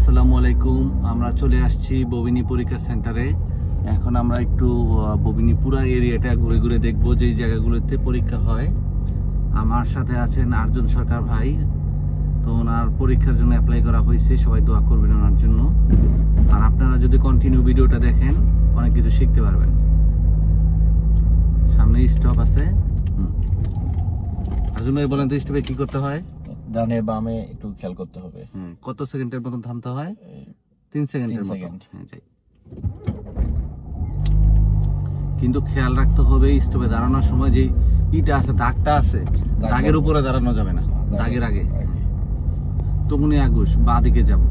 আসসালামু আলাইকুম। আমরা চলে আসছি ববিনী পরীক্ষা সেন্টারে। এখন আমরা একটু ববিনী পুরা এরিয়াটা ঘুরে ঘুরে দেখবো যে জায়গাগুলোতে পরীক্ষা হয়। আমার সাথে আছেন আরজন সরকার ভাই, তো ওনার পরীক্ষার জন্য অ্যাপ্লাই করা হয়েছে, সবাই দোয়া করবেন ওনার জন্য। আর আপনারা যদি কন্টিনিউ ভিডিওটা দেখেন অনেক কিছু শিখতে পারবেন। সামনে স্টপ আছে। আরজন ভাই বলেন তো স্টপে কি করতে হয়? ডানে বামে একটু খেয়াল করতে হবে। কত সেকেন্ডের মতন থামতে হয়? 3 সেকেন্ডের মতন। যাই। কিন্তু খেয়াল রাখতে হবে স্টপে দাঁড়ানোর সময় যে ইটা আছে, দাগটা আছে, দাগের উপরে দাঁড়ানো যাবে না, দাগের আগে। তখনই আগুস বাঁ দিকে যাব।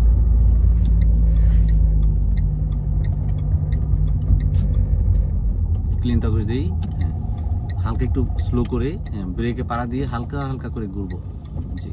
ক্লিন আগুস দিই, হালকা একটু স্লো করে, ব্রেকে পাড়া দিয়ে হালকা হালকা করে ঘুরবো। জি,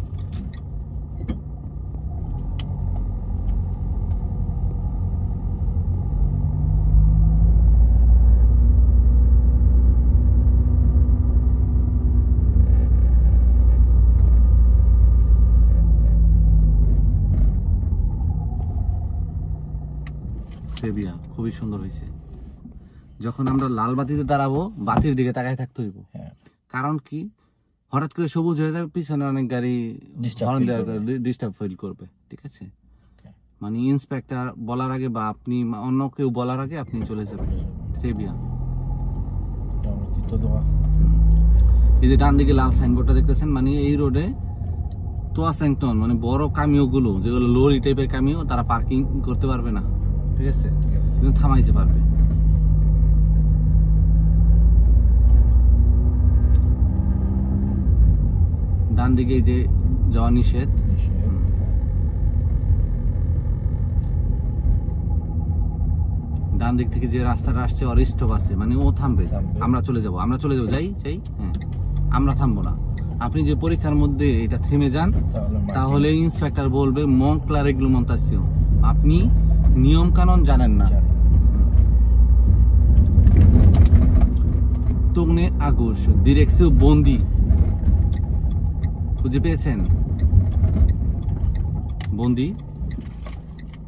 খুবই সুন্দর হয়েছে। যখন আমরা লাল বাতিতে দাঁড়াবো বাতির দিকে তাকায় থাকতে হইব। কারণ কি, হঠাৎ করে সবুজ হয়ে যাবে, পিছনে অনেক গাড়ি ডিস্টার্ব ফিল করবে। ঠিক আছে, মানে ইন্সপেক্টর বলার আগে বা আপনি অন্য কেউ বলার আগে আপনি চলে যাবেন। এই যে ডান দিকে লাল সাইনবোর্ডটা দেখতেছেন, মানে এই রোডে তোয়াসেংটন মানে বড় কামিও গুলো, যেগুলো লরি টাইপের কামিও, তারা পার্কিং করতে পারবে না। ঠিক আছে, কিন্তু থামাইতে পারবে। ডান দিকে যে যাওয়া নিষেধ। ডান দিক থেকে যে রাস্তাটা আসছে ওর স্টপ আছে, মানে ও থামবে, আমরা চলে যাব। যাই। হ্যাঁ, আমরা থামবো না। আপনি যে পরীক্ষার মধ্যে এটা থেমে যান, তাহলে ইন্সপেক্টর বলবে মংক্লা রেগলুমেন্টাসিও, আপনি নিয়ম কানুন জানেন না। তুগনে আগুস ডিরেকশন বন্দি, খুঁজে পেয়েছেন? বন্দি,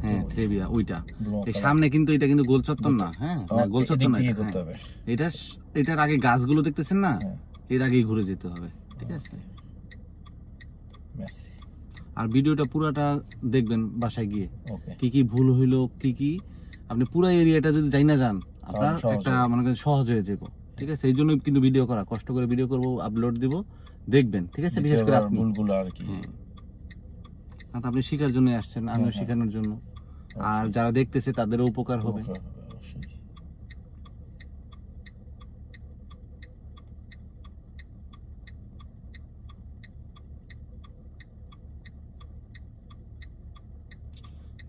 হ্যাঁ থ্রেবিয়া ওইটা। এই সামনে কিন্তু এটা কিন্তু গোল চত্বর না। হ্যাঁ, গোল চত্বর না, এটার আগে গাছগুলো দেখতেছেন না, এর আগেই ঘুরে যেতে হবে। ঠিক আছে, আর ভিডিওটা পুরাটা দেখবেন বাসায় গিয়ে, কি কি ভুল হইলো, কি আপনি পুরো এরিয়াটা যদি যাই না যান, আপনার একটা মনে করেন সহজ হয়ে যাবে। ঠিক আছে, এই জন্য কিন্তু ভিডিও করা, কষ্ট করে ভিডিও করবো, আপলোড দিব, দেখবেন। ঠিক আছে, বিশেষ করে আপনি ভুলগুলো আর কি, আপনি শেখার জন্য আসছেন, আমিও শেখানোর জন্য, আর যারা দেখতেছে তাদেরও উপকার হবে।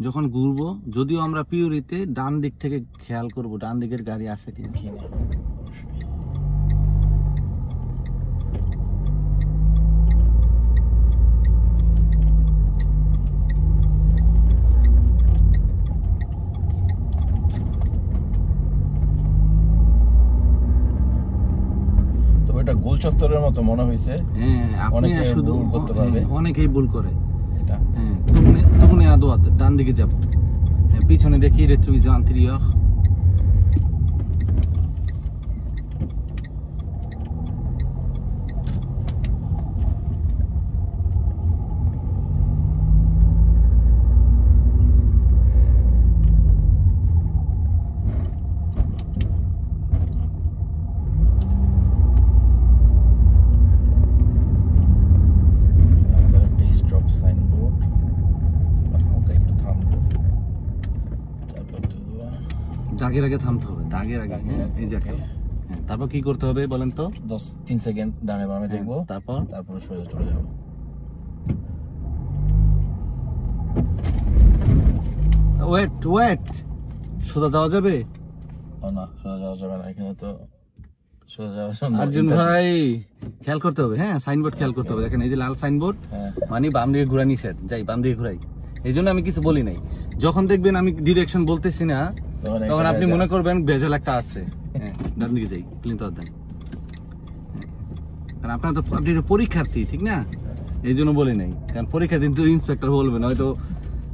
যখন ঘুরবো, যদিও আমরা পিওরিতে ডান দিক থেকে খেয়াল করব ডান দিকের গাড়ি আছে কিনা। তো এটা গোল চত্বরের মতো মনে হয়েছে। হ্যাঁ, আপনি শুধু করতে পারবে, অনেকেই ভুল করে এটা। হ্যাঁ, তুমি আদোয়াত ডান দিকে যাব, পিছনে দেখি রেট্রোভিজন আন্তরিয়র। দাগের আগে থামতে হবে, দাগের আগে। এই জায়গায় তারপর কি করতে হবে বলেন তো? 3 সেকেন্ড ডানে বামে দেখবো, তারপর সোজা চলে যাব। ওয়েট সোজা যাওয়া যাবে না? সোজা যাওয়া যাবে না, এখানে তো সোজা যাওয়া। আরজন ভাই খেয়াল করতে হবে। হ্যাঁ, সাইনবোর্ড খেয়াল করতে হবে। দেখেন এই যে লাল সাইনবোর্ড, মানে বাম দিকে ঘোরা নিষেধ। যাই, বাম দিকে ঘুরাই। এই জন্য আমি কিছু বলি নাই। যখন দেখবেন আমি ডিরেকশন বলতেছি না, তখন আপনি মনে করবেন ভেজাল একটা আছে। হ্যাঁ, ডান দিকে যাই, ক্লিন তো দেন। কারণ আপনার তো, আপনি তো পরীক্ষার্থী, ঠিক না? এই জন্য বলি নাই, কারণ পরীক্ষা দিন তো ইন্সপেক্টর বলবেন হয়তো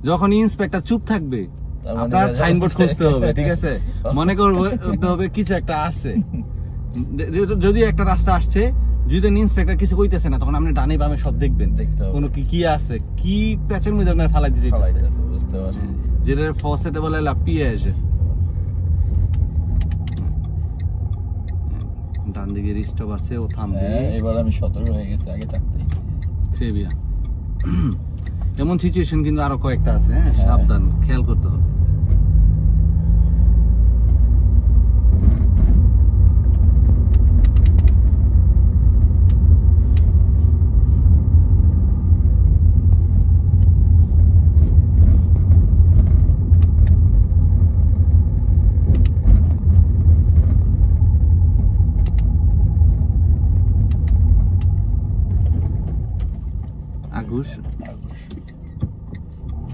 যখন ইন্সপেক্টর চুপ থাকবে আপনার সাইনবোর্ড খুঁজতে হবে, ঠিক আছে? মনে করতে হবে কিছু একটা আছে, যদি একটা রাস্তা আসছে, যদি ইন্সপেক্টর কিছু কইতেছে না, তখন আপনি ডানে বামে সব দেখবেন, কোনো কি আছে, কি প্যাচের মধ্যে আপনার ফালাই দিতে, বুঝতে পারছি, যেটা ফসেতে বলে লা পিয়েজ। ডান দিকে স্টপ আছে, ও থামবে। এবার আমি 17 হয়ে গেছে, আগে থাকতেই সেবিয়া। এমন সিচুয়েশন কিন্তু আরো কয়েকটা আছে, হ্যাঁ, সাবধান, খেয়াল করতে হবে। আগুশ,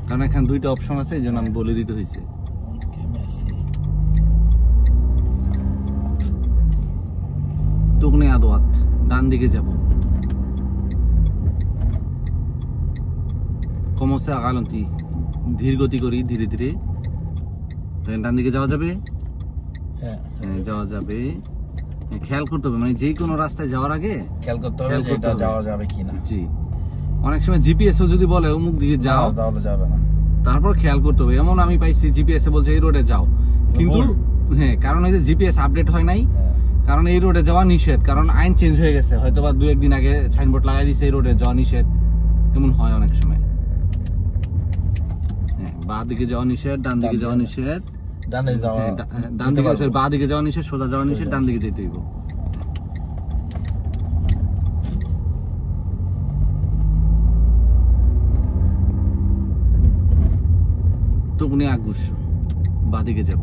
কারণ এখানে দুইটা অপশন আছে, এই জন্য আমি বলে দিতে হয়েছে। তুগনে আদোয়াত, ডান দিকে যাব। কমসে আগালন্তি, ধীর গতি করি, ধীরে ধীরে। ডান দিকে যাওয়া যাবে, হ্যাঁ যাওয়া যাবে। খেয়াল করতে হবে, মানে যে কোনো রাস্তায় যাওয়ার আগে খেয়াল করতে হবে যে এটা যাওয়া যাবে কিনা। জি, অনেক সময় জিপিএস ও যদি বলে অমুক দিকে যাও, তাহলে যাবে না, তারপর খেয়াল করতে হবে। এমন আমি পাইছি জিপিএস এ বলছে এই রোডে যাও, কিন্তু হ্যাঁ, কারণ এই যে জিপিএস আপডেট হয় নাই, কারণ এই রোডে যাওয়া নিষেধ, কারণ আইন চেঞ্জ হয়ে গেছে, হয়তো বা 2-1 দিন আগে সাইনবোর্ড লাগাই দিয়েছে এই রোডে যাওয়া নিষেধ, এমন হয় অনেক সময়। হ্যাঁ, বাঁ দিকে যাওয়া নিষেধ, ডান দিকে যাওয়া নিষেধ, ডানে যাওয়া, ডান দিকে, বাঁ দিকে যাওয়া নিষেধ, সোজা যাওয়া নিষেধ, ডান দিকে যেতে হইব। তুগনে আগুশ, বাঁ দিকে যাব।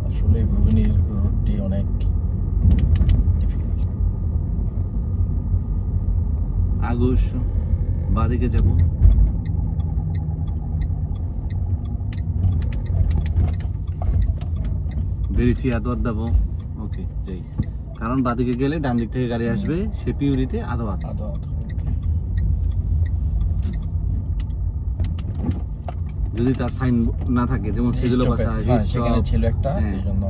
আসলে ভুবনের রুটটি অনেক ডিফিকাল্ট। আগুশ, বাঁ দিকে যাব। ভেরিফি আদোয়াত দেব। ওকে, যাই, কারণ বাঁ দিকে গেলে ডান দিক থেকে গাড়ি আসবে, সে পিউরিতে আদোয়াত। যদি তার সাইন না থাকে, যেমন সেগুলো বাসা সেখানে ছিল একটা, সেজন্য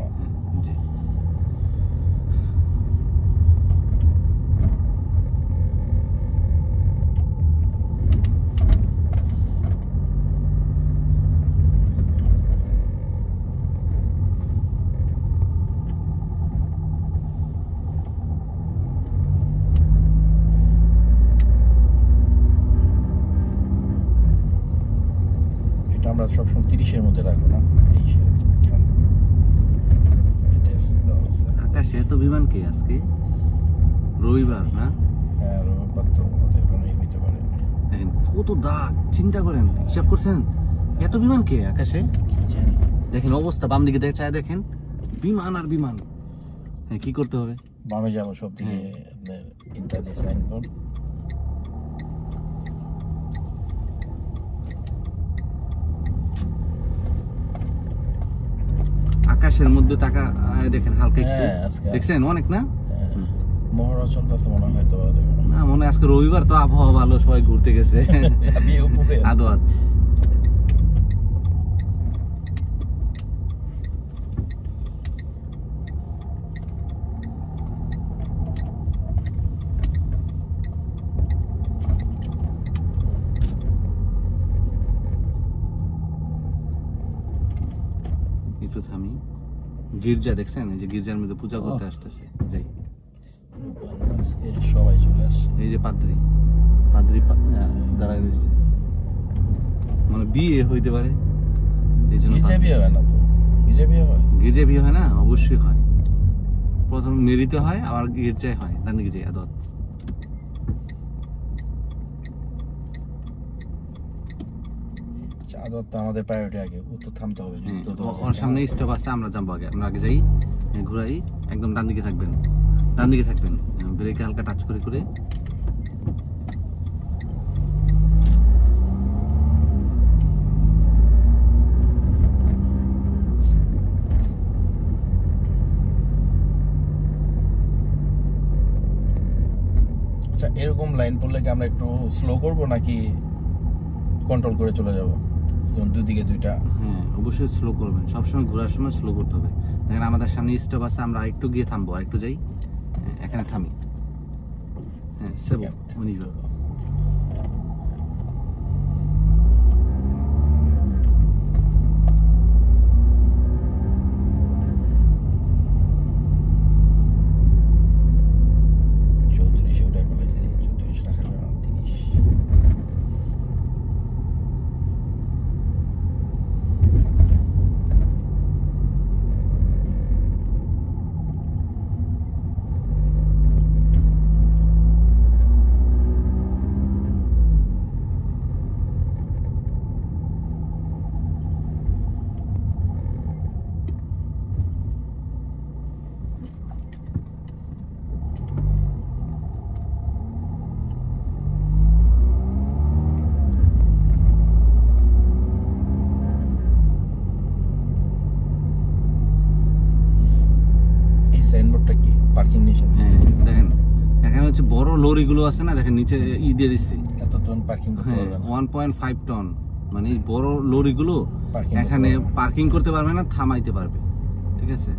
আমরা সবসময় 30-এর মধ্যে রাখবো না। আকাশে এত বিমান কে আজকে? রবিবার না? হ্যাঁ, রবিবার তো আমাদের কোনোই হইতে পারে। দেখেন কত দাগ, চিন্তা করেন, হিসাব করছেন এত বিমান কে আকাশে? দেখেন অবস্থা, বাম দিকে চায় দেখেন, বিমান আর বিমান। হ্যাঁ, কি করতে হবে? বামে যাবো, সব দিকে আপনার ইত্যাদি সাইনবোর্ড। আকাশের মধ্যে টাকা দেখেন হালকা একটু, দেখছেন অনেক না? মহড়া চলতেছে মনে হয়, তো না মনে হয় আজকে রবিবার, তো আবহাওয়া ভালো, সবাই ঘুরতে গেছে। আদোয়াত একটু থামি। গির্জা দেখছেন, এই যে গির্জার মধ্যে পূজা করতে আসতেছে, যাই। সবাই চলে আসছে, এই যে পাদ্রী দাঁড়ায় রয়েছে, মানে বিয়ে হইতে পারে, এই জন্য। বিয়ে হয় না তো? গির্জা বিয়ে হয় না? অবশ্যই হয়, প্রথম মেরিতে হয়, আবার গির্জায় হয়, ডান দিকে যাই। আদত আমাদের প্রায়োরিটি আগে, ও তো থামতে হবে। ওর সামনে স্টপ আছে, আমরা যাবো আগে, আমরা আগে যাই, ঘুরাই, একদম ডান দিকে থাকবেন। ডান দিকে থাকবেন, ব্রেকে হালকা টাচ করে করে। আচ্ছা, এরকম লাইন পড়লে কি আমরা একটু স্লো করব নাকি কন্ট্রোল করে চলে যাব? যেমন দুদিকে দুইটা। হ্যাঁ, অবশ্যই স্লো করবেন, সবসময় ঘোরার সময় স্লো করতে হবে। দেখেন আমাদের সামনে স্টপ আছে, আমরা আরেকটু গিয়ে থামবো, আরেকটু যাই, এখানে থামি। হ্যাঁ, সেভ উনি সাইনবোর্ডটা কি পার্কিং নিষেধ? হ্যাঁ, দেখেন এখানে হচ্ছে বড় লরিগুলো আছে না, দেখেন নিচে ই দিয়ে দিচ্ছে এত টন পার্কিং করতে পারবে না। 1.5 টন, মানে এই বড় লরিগুলো এখানে পার্কিং করতে পারবে না, থামাইতে পারবে। ঠিক আছে,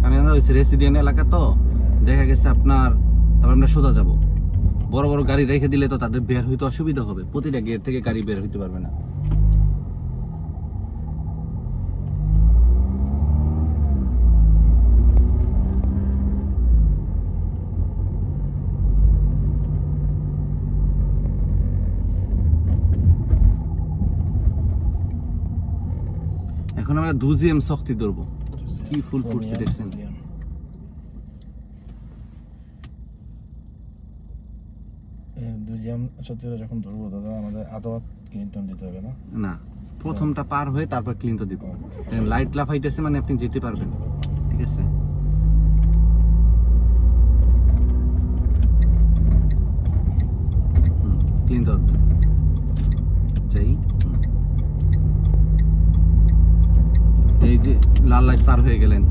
কারণ এটা হচ্ছে রেসিডেন্ট এলাকা, তো দেখা গেছে আপনার, তারপর আমরা সোজা যাব, বড় বড় গাড়ি রেখে দিলে তো তাদের বের হইতে অসুবিধা হবে, প্রতিটা গেট থেকে গাড়ি বের হইতে পারবে না। এখন আমরা 2GM শক্তি ধরবো, কি ফুল ফুটছে দেখছেন। যখন ধরবো দাদা আমাদের আদাওয়াত ক্লিনটন দিতে হবে না? না, প্রথমটা পার হয়ে তারপর ক্লিনটন দিব। লাইট লাফাইতেছে মানে আপনি যেতে পারবেন। ঠিক আছে, ক্লিনটন চাই। এই যে লাল লাইট পার হয়ে গেলেন।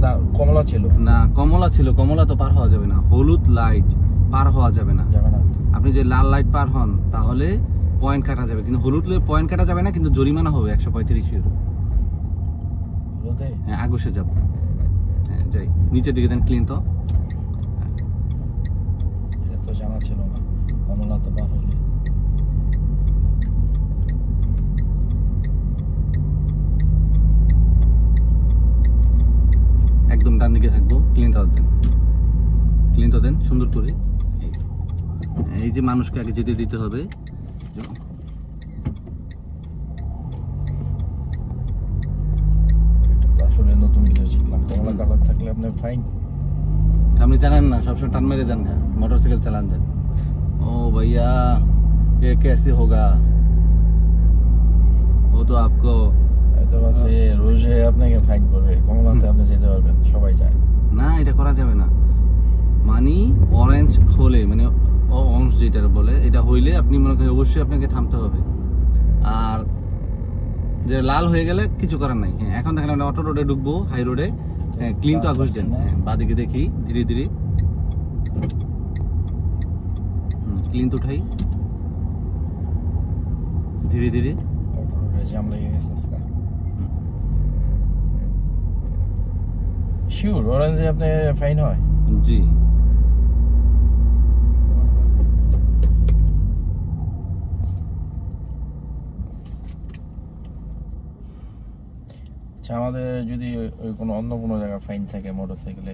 না, কমলা ছিল না, কমলা ছিল, কমলা তো পার হওয়া যাবে না। হলুদ লাইট পার হওয়া যাবে না। আপনি যে লাল লাইট পার হন তাহলে পয়েন্ট কাটা যাবে, কিন্তু হলুদ পয়েন্ট কাটা যাবে না, কিন্তু জরিমানা হবে 135 ইউরো। হ্যাঁ, আগসে যাব। হ্যাঁ, যাই, নিচের দিকে দেন ক্লিন। তো এটা তো জানা ছিল না, কমলা তো পার হলে। একদম ডান দিকে থাকবো, ক্লিন তো দেন, ক্লিন তো দেন সুন্দর করে। এই যে মানুষকে আগে যেতে দিতে হবে। আসলে নতুন কিছু শিখলাম, কমলা কালার থাকলে আপনার ফাইন। আপনি জানেন না, সবসময় টান মেরে যান, মোটরসাইকেল চালান যান। ও ভাইয়া, ये कैसे होगा? वो तो आपको রোজে আপনাকে ফাইন করবে, কমলাতে আপনি যেতে পারবেন, সবাই যায় না, এটা করা যাবে না। মানে অরেঞ্জ হলে, মানে অরেঞ্জ যেটা বলে, এটা হইলে আপনি মনে করেন অবশ্যই আপনাকে থামতে হবে। আর যে লাল হয়ে গেলে কিছু করার নাই। হ্যাঁ, এখন দেখেন আমরা অটো রোডে ঢুকবো, হাই রোডে। হ্যাঁ, ক্লিন তো আগুস দেন। হ্যাঁ, বাদিকে দেখি ধীরে ধীরে ক্লিন তো উঠাই ধীরে ধীরে। জাম লেগে গেছে আজকে। শিওর অরেঞ্জে আপনি ফাইন হয়? জি, আচ্ছা, আমাদের যদি ওই কোনো অন্য কোনো জায়গায় ফাইন থাকে মোটরসাইকেলে,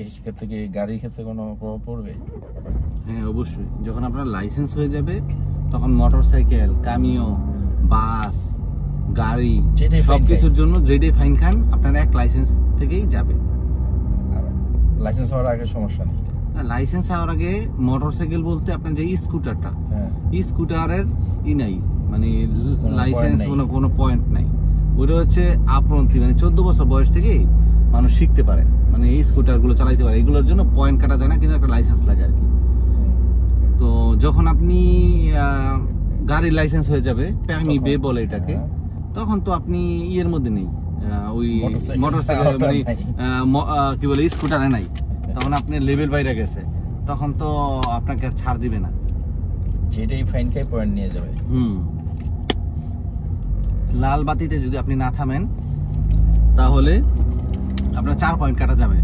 এই ক্ষেত্রে কি গাড়ির ক্ষেত্রে কোনো প্রভাব পড়বে? হ্যাঁ, অবশ্যই। যখন আপনার লাইসেন্স হয়ে যাবে তখন মোটরসাইকেল, কামিও, বাস, গাড়ি, সবকিছুর জন্য যেটাই ফাইন খান আপনার এক লাইসেন্স থেকেই যাবে। আর লাইসেন্স হওয়ার আগে সমস্যা নেই? লাইসেন্স হওয়ার আগে মোটরসাইকেল বলতে আপনার যে স্কুটারটা, স্কুটারের নাই, মানে লাইসেন্স কোনো পয়েন্ট নাই। ওটা হচ্ছে আপরন্তি, মানে 14 বছর বয়স থেকে মানুষ শিখতে পারে, মানে এই স্কুটারগুলো চালাইতে পারে। এগুলোর জন্য পয়েন্ট কাটা যায় না, কিন্তু একটা লাইসেন্স লাগে আর কি। তো যখন আপনি গাড়ির লাইসেন্স হয়ে যাবে, পারমি বে বলে এটাকে, তখন তো আপনি ইয়ের মধ্যে নেই, ওই মোটরসাইকেল মানে কি বলে স্কুটারে নাই, তখন আপনি লেভেল বাইরে গেছে, তখন তো আপনাকে আর ছাড় দিবে না, যেটাই ফাইন খাই পয়েন্ট নিয়ে যাবে। লাল বাতিতে যদি আপনি না থামেন তাহলে আপনার 4 পয়েন্ট কাটা যাবে।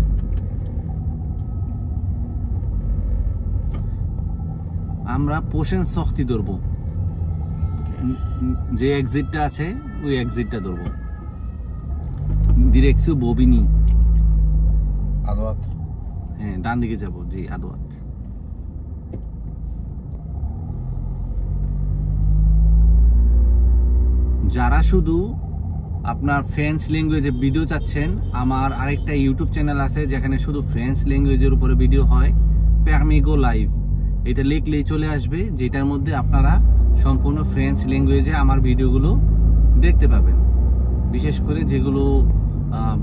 আমরা পোষণ শক্তি ধরবো, যে এক্সিটটা আছে ওই এক্সিটটা ধরবো। ডিরেকশন ববিনি আদওয়াত, হ্যাঁ ডান দিকে যাব, জি আদওয়াত। যারা শুধু আপনার ফ্রেঞ্চ ল্যাঙ্গুয়েজে ভিডিও চাচ্ছেন, আমার আরেকটা ইউটিউব চ্যানেল আছে যেখানে শুধু ফ্রেঞ্চ ল্যাঙ্গুয়েজের উপরে ভিডিও হয়, পারমিগো লাইভ। এটা লিখলেই চলে আসবে, যেটার মধ্যে আপনারা সম্পূর্ণ ফ্রেঞ্চ ল্যাঙ্গুয়েজে আমার ভিডিওগুলো দেখতে পাবেন। বিশেষ করে যেগুলো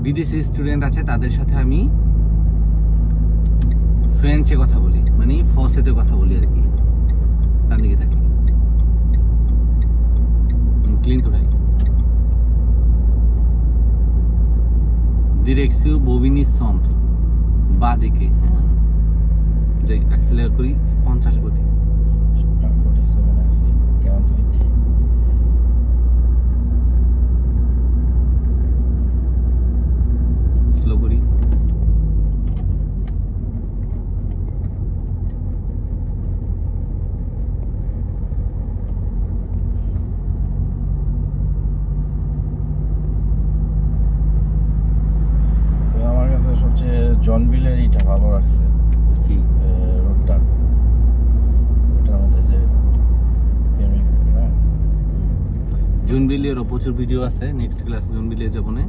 বিদেশি স্টুডেন্ট আছে তাদের সাথে আমি ফ্রেঞ্চে কথা বলি, মানে ফসেতে কথা বলি আর কি। ডান দিকে থাকি, ক্লিন তো রাই। ডিরেকশন ববিনি সন্ত্র, বা দিকে, হ্যাঁ যাই অ্যাক্সেলারেট করি 50 গতি। স্লো করি, সবচেয়ে জনবিলের এইটা ভালো রাখছে কি রোডটা, ওটার মধ্যে যে জুনবিলিরও প্রচুর ভিডিও আছে, নেক্সট ক্লাসে জুনবিলি যাবো না।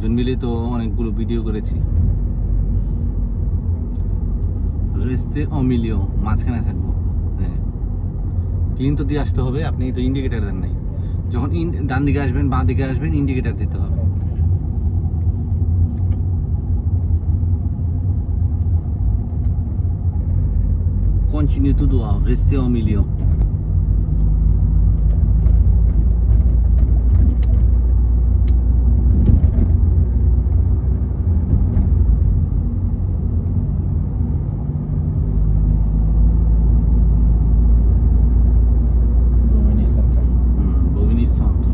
জুনবিলি তো অনেকগুলো ভিডিও করেছি। রেস্তে অমিলিও, মাঝখানে থাকবো, হ্যাঁ ক্লিন তো দিয়ে আসতে হবে। আপনি তো ইন্ডিকেটার দেন নাই, যখন ডান দিকে আসবেন বাঁ দিকে আসবেন ইন্ডিকেটার দিতে হবে। Continue tout droit, restez en milieu. Bovigny centre.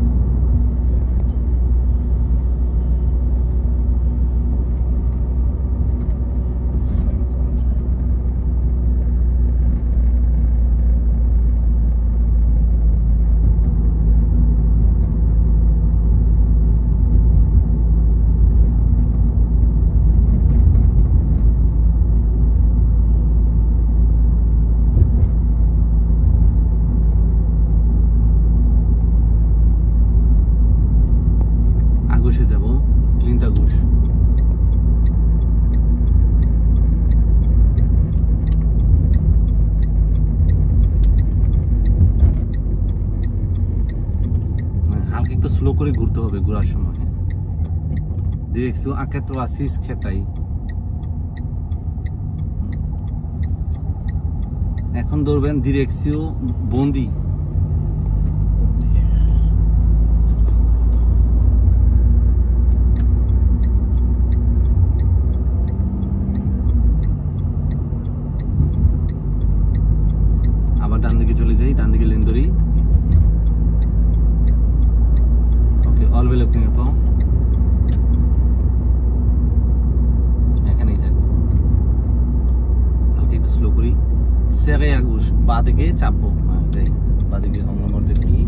Gauche যাব, ক্লিনটা গৌশ। হালকা একটু স্লো করে ঘুরতে হবে ঘোরার সময়। ডিরেকশন à 86 খেতাই। এখন ধরবেন ডিরেকশন বন্দি। ডান দিকে চলে যাই, ডান দিকে লেন ধরি। ওকে, অল ওয়ে লেফট নিয়ে তো এখানেই থাকবো। হালকা একটু স্লো করি, সেরে আগুশ, বা দিকে চাপবো, হ্যাঁ যাই বা দিকে নম্বর দেখি।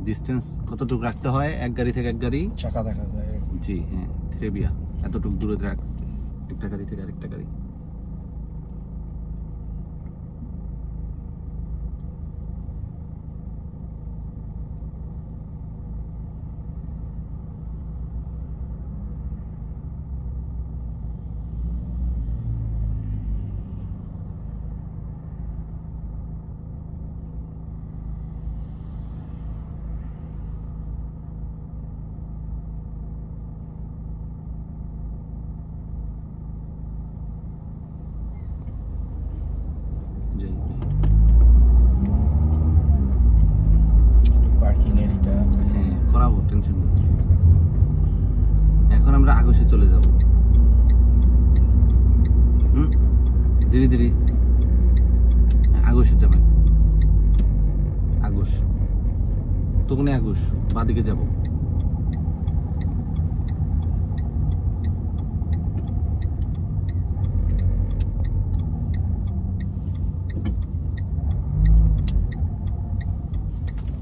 ডিস্টেন্স কতটুকু রাখতে হয় এক গাড়ি থেকে এক গাড়ি? চাকা দেখা যায়, জি হ্যাঁ, থ্রেবিয়া এতটুকু দূরে রাখ একটা গাড়ি থেকে আরেকটা গাড়ি। শুনুন। এখন আমরা আগসে চলে যাব। ধীরে ধীরে আগসে যাবেন। আগস তখন আগস বাদিকে যাব।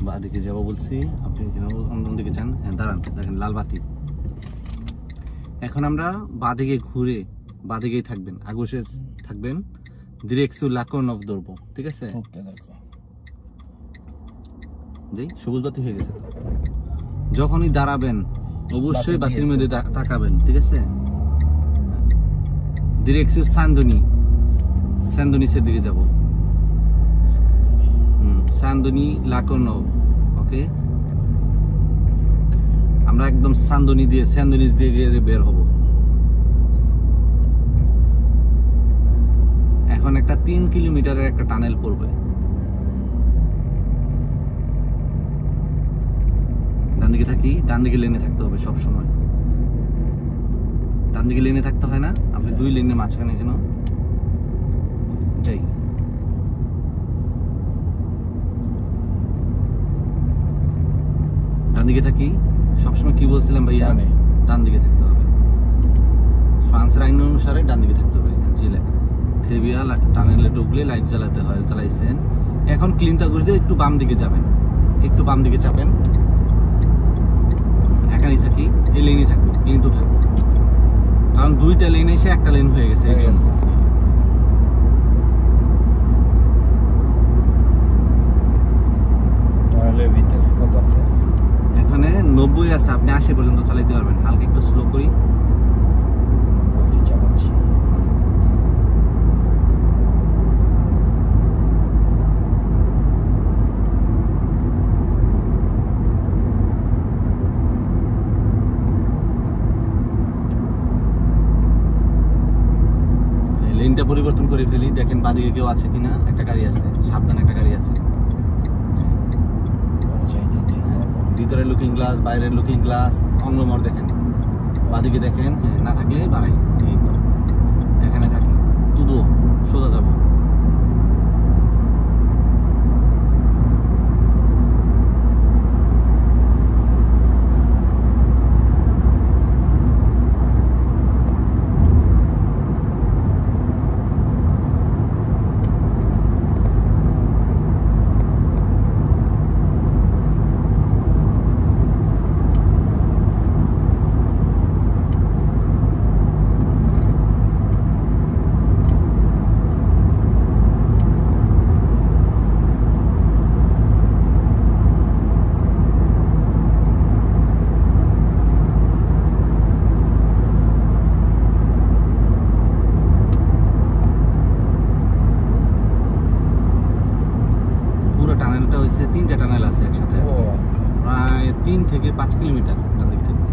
বাদিকে যাব বলছি, আপনি অন্যদিকে যান। হ্যাঁ দাঁড়ান, দেখেন লাল বাতি। এখন আমরা বাদিকে ঘুরে বাদিকেই থাকবেন, আগসে থাকবেন, ডিরেকশন লাকর্নভ ধরবো, ঠিক আছে? ওকে দেখো জি, সবুজ বাতি হয়ে গেছে। যখনই দাঁড়াবেন অবশ্যই বাতির মধ্যে তাকাবেন, ঠিক আছে? ডিরেকশন স্যান্দনিসের দিকে যাব। সান্দনি লাকর্নভ, ওকে? আমরা একদম স্যান্দনিস দিয়ে বের হব। এখন একটা 3 কিলোমিটারের একটা টানেল পড়বে। ডান দিকে থাকি, ডান দিকে লেনে থাকতে হবে সব সময়। ডান দিকে লেনে থাকতে হয় না, আপনি 2 লেনের মাঝখানে কেন যাই। ডান দিকে থাকি, সবসময় কি বলছিলাম ভাইয়া? ডান দিকে থাকতে হবে। ফ্রান্সের আইন অনুসারে ডান দিকে থাকতে হবে। ট্রিভিয়া টানেলে ঢুকলে লাইট জ্বালাতে হয়, জ্বালাইছেন। এখন ক্লিনটা করে দিয়ে একটু বাম দিকে যাবেন, একটু বাম দিকে চাপেন। এখানেই থাকি, এই লেনই থাকবো, ক্লিন তো থাকবো, কারণ 2টা লেন এসে একটা লেন হয়ে গেছে। এখানে 90 আছে, আপনি 80 পর্যন্ত চালাইতে পারবেন। হালকা একটু স্লো করি, চালাচ্ছি। লেনটা পরিবর্তন করে ফেলি, দেখেন বাদিকে কেউ আছে কিনা। একটা গাড়ি আছে, সাবধানে একটা গাড়ি আছে। ভিতরের লুকিং গ্লাস, বাইরের লুকিং গ্লাস, অঙ্গমর দেখেন, বাদিকে দেখেন। না থাকলে বাড়াই, এখানে থাকি, তুদো সোজা যাব। টানেলটা হয়েছে 3টা টানেল আছে একসাথে, প্রায় 3 থেকে 5 কিলোমিটার ডান দিক থেকে।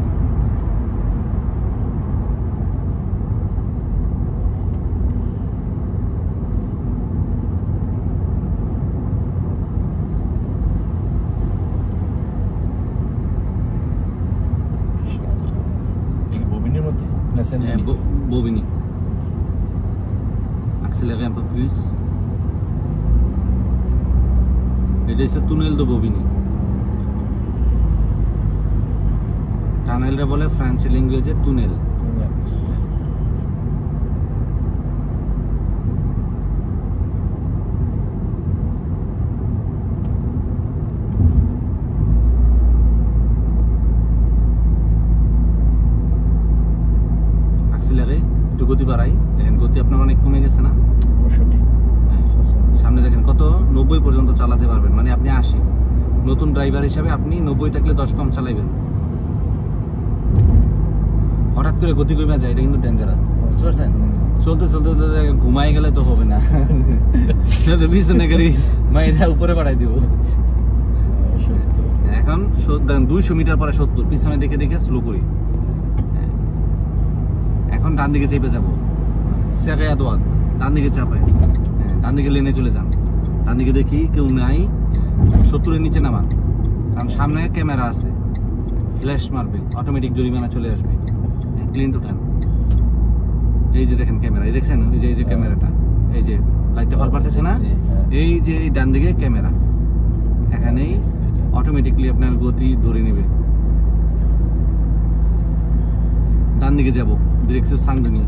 Bobigny. Accélérez un peu plus. এটা হচ্ছে তুনেল দো ববিনি। টানেলটা বলে ফ্রেঞ্চ ল্যাঙ্গুয়েজে তুনেল। অ্যাক্সিলারে একটু গতি বাড়াই, দেখেন গতি আপনার অনেক কমে গেছে না? সামনে দেখেন কত, 90 পর্যন্ত চালাতে পারবেন, মানে আপনি 80। নতুন ড্রাইভার হিসাবে আপনি 90 থাকলে 10 কম চালাইবেন। হঠাৎ করে গতি কমে যায়, এটা কিন্তু ডেঞ্জারাস, বুঝতে পারছেন? চলতে চলতে ঘুমাই গেলে তো হবে না, পিছনে গাড়ি মাইরা উপরে বাড়াই দিব। এখন 200 মিটার পরে 70, পিছনে দেখে দেখে স্লো করি। এখন ডান দিকে চেপে যাবো, ডান দিকে চাপে, ডান দিকে লেনে চলে যান। ডান দিকে দেখি কেউ নাই, 70-এর নিচে নামান, কারণ সামনে ক্যামেরা আছে। ফ্ল্যাশ মারবে, অটোমেটিক জরিমানা চলে আসবে। ক্লিন তো টান। এই যে দেখেন ক্যামেরা, এই দেখছেন ওই যে ক্যামেরাটা, এই যে লাইটটা ফল পারতেছে না, এই যে এই ডান দিকে ক্যামেরা, এখানেই অটোমেটিকলি আপনার গতি ধরে নেবে। ডান দিকে যাবো, ডিরেকশন সাংদুনি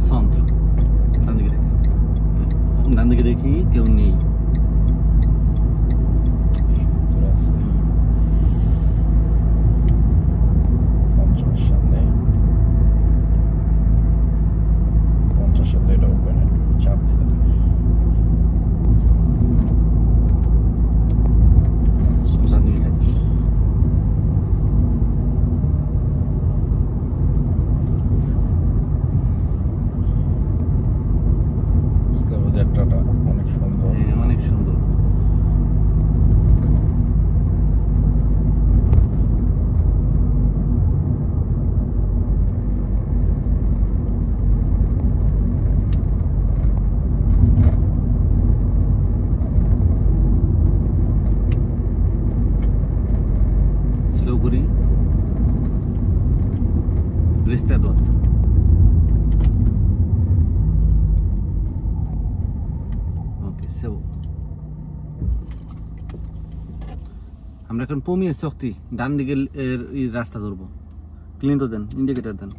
সন্ত্র, ডান দিকে দেখি, ডান দিকে দেখি কেউ নেই। অনেক সুন্দর, অনেক সুন্দর। স্লো করি, রিস্তা দত। আমরা এখন পমিয়ে শক্তি ডান দিকে রাস্তা ধরবো। ক্লিন তো দেন, ইন্ডিকেটর দেন।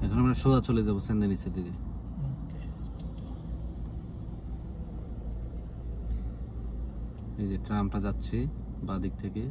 এখন আমরা সোজা চলে যাবো সেন্দানিসের দিকে। এই যে ট্রামটা যাচ্ছে বাঁ দিক থেকে।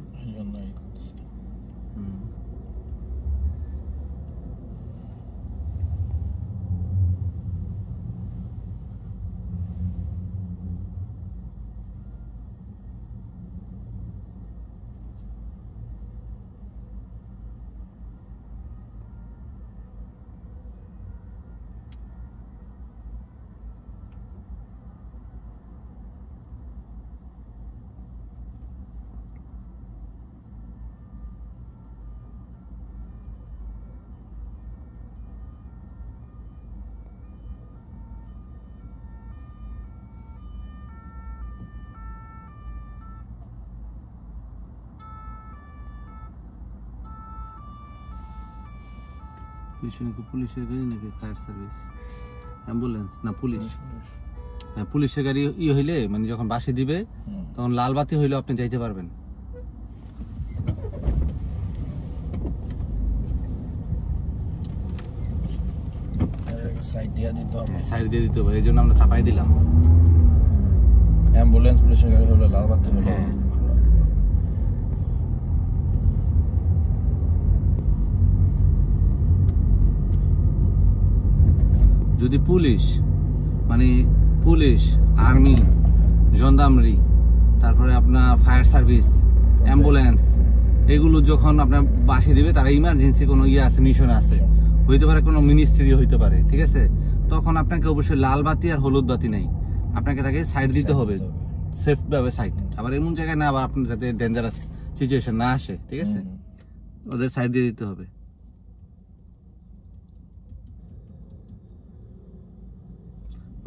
পুলিশের গাড়ি নাকি ফায়ার সার্ভিস, অ্যাম্বুলেন্স না পুলিশ? হ্যাঁ, পুলিশের গাড়ি হইলে মানে যখন বাসি দিবে তখন লাল বাতি হইলে আপনি যাইতে পারবেন। সাইড দিয়ে দিতে হবে, এই জন্য আমরা চাপাই দিলাম। অ্যাম্বুলেন্স পুলিশের গাড়ি হলো লাল বাতি হলো। যদি পুলিশ মানে পুলিশ, আর্মি, জন্দামরি, তারপরে আপনার ফায়ার সার্ভিস, অ্যাম্বুলেন্স, এগুলো যখন আপনার বাসে দিবে, তারা ইমার্জেন্সি কোনো ইয়ে আছে, মিশন আছে, হইতে পারে কোনো মিনিস্ট্রি হইতে পারে, ঠিক আছে? তখন আপনাকে অবশ্যই লাল বাতি আর হলুদ বাতি নেই, আপনাকে তাকে সাইড দিতে হবে, সেফ ভাবে সাইড। আবার এমন জায়গায় না আবার আপনার যাতে ডেঞ্জারাস সিচুয়েশন না আসে, ঠিক আছে? ওদের সাইড দিয়ে দিতে হবে।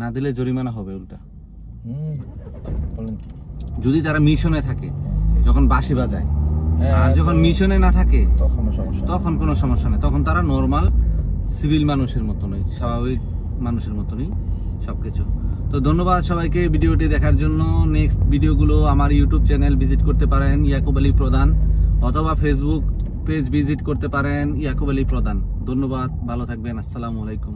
না দিলে জরিমানা হবে উল্টা। যদি তারা মিশনে থাকে, যখন বাঁশি বাজায়, আর যখন মিশনে না থাকে তখন কোনো সমস্যা নেই, তখন তারা নর্মাল সিভিল মানুষের মতনই, স্বাভাবিক মানুষের মতনই সবকিছু। তো ধন্যবাদ সবাইকে ভিডিওটি দেখার জন্য। নেক্সট ভিডিওগুলো আমার ইউটিউব চ্যানেল ভিজিট করতে পারেন ইয়াকুব আলী প্রধান, অথবা ফেসবুক পেজ ভিজিট করতে পারেন ইয়াকুব আলী প্রধান। ধন্যবাদ, ভালো থাকবেন, আসসালামু আলাইকুম।